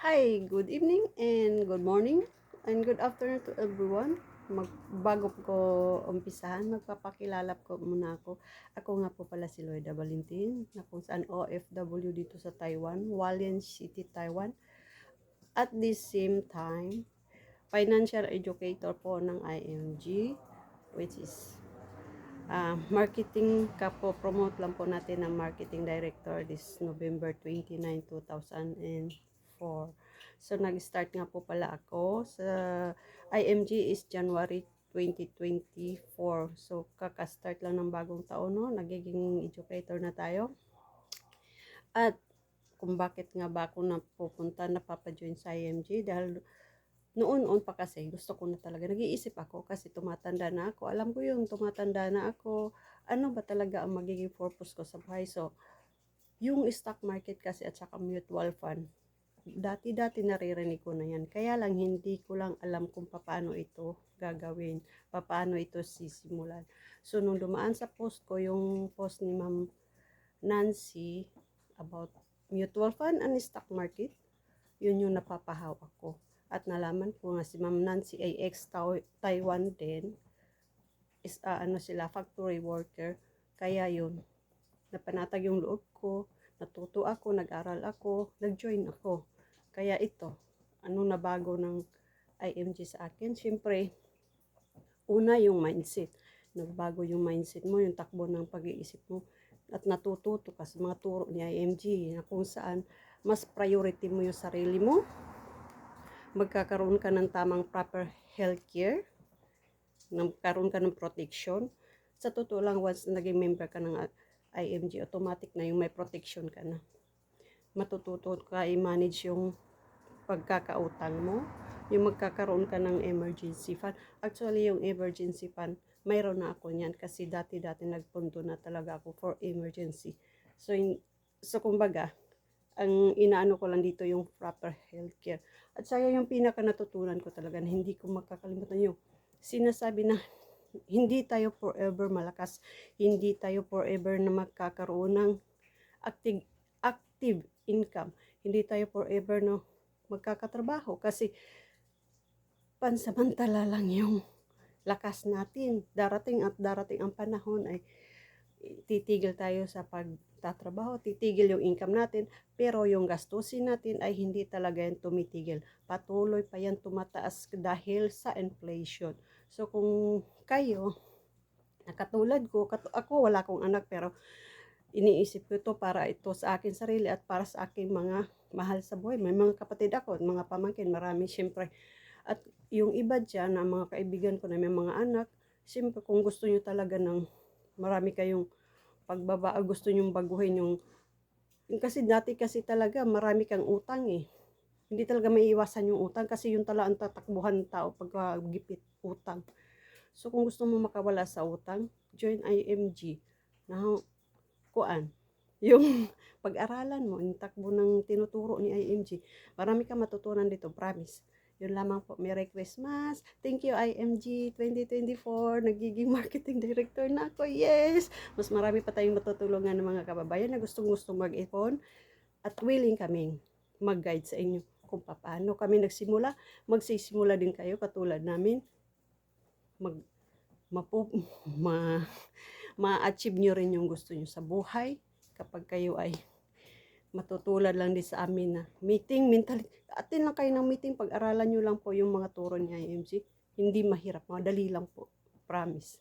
Hi, good evening and good morning and good afternoon to everyone. Bago ko umpisahan, magpapakilala ko muna ako. Ako nga po pala si Loida Valentin, na kung saan OFW dito sa Taiwan, Hualien City, Taiwan. At the same time, financial educator po ng IMG, which is marketing promote lang po natin ng marketing director this November 29, 2004. So nag-start nga po pala ako sa IMG is January 2024. So kaka-start lang ng bagong taon, no? Nagiging educator na tayo. At kung bakit nga ba ako napapajoin sa IMG, dahil noon pa kasi gusto ko na talaga, nag-iisip ako kasi tumatanda na ako, alam ko yung tumatanda na ako, ano ba talaga ang magiging purpose ko sa buhay. So yung stock market kasi at saka mutual fund, dati naririnig ko na yan, kaya lang hindi ko lang alam kung paano ito gagawin, paano ito sisimulan. So nung dumaan sa post ko, yung post ni Ma'am Nancy about mutual fund and stock market, yun yung napapahawak ko. At nalaman ko nga si Ma'am Nancy ay ex-Taiwan din, is sila, factory worker. Kaya yun, napanatag yung loob ko, natuto ako, nag-aral ako, nag-join ako. Kaya ito, anong nabago ng IMG sa akin? Siyempre, una yung mindset. Nagbago yung mindset mo, yung takbo ng pag-iisip mo. At natututo ka sa mga turo ni IMG na kung saan mas priority mo yung sarili mo, magkakaroon ka ng tamang proper healthcare, magkaroon ka ng protection. Sa totoo lang, once na naging member ka ng IMG, automatic na yung may protection ka na. Matututo ka i-manage yung pagkakautang mo, yung magkakaroon ka ng emergency fund. Actually, yung emergency fund, mayroon na ako niyan kasi dati nagpunto na talaga ako for emergency. So kumbaga, ang inaano ko lang dito yung proper healthcare. At saya yung pinaka natutunan ko talaga na hindi ko makakalimutan yung sinasabi na hindi tayo forever malakas, hindi tayo forever na magkakaroon ng active income, hindi tayo forever no magkakatrabaho kasi pansamantala lang yung lakas natin. Darating ang panahon ay titigil tayo sa pagtatrabaho, titigil yung income natin, pero yung gastusin natin ay hindi talaga yan tumitigil. Patuloy pa yan tumataas dahil sa inflation. So kung kayo, katulad ko, ako wala akong anak pero iniisip ko ito para ito sa akin sarili at para sa aking mga mahal sa buhay. May mga kapatid ako, mga pamangkin, marami siyempre. At yung iba dyan, na mga kaibigan ko na may mga anak, siyempre kung gusto nyo talaga ng marami kayong gusto nyo baguhin yung kasi dati kasi talaga marami kang utang eh. Hindi talaga maiiwasan yung utang kasi yung tala ang tatakbuhan ng tao pagka gipit utang. So kung gusto mo makawala sa utang, join IMG. Na kuan, yung pag-aralan mo, yung takbo ng tinuturo ni IMG. Marami kang matutunan dito, promise. Yun lamang po. Merry Christmas. Thank you IMG 2024. Nagiging marketing director na ako. Yes! Mas marami pa tayong matutulungan ng mga kababayan na gustong-gustong mag-ipon at willing kaming mag-guide sa inyo kung paano kami nagsimula. Magsisimula din kayo katulad namin. Ma, ma-achieve nyo rin yung gusto nyo sa buhay kapag kayo ay matutulad lang din sa amin na meeting, mentality. Atin lang kayo ng meeting, pag-aralan nyo lang po yung mga turo ni IMG. Hindi mahirap, madali lang po. Promise.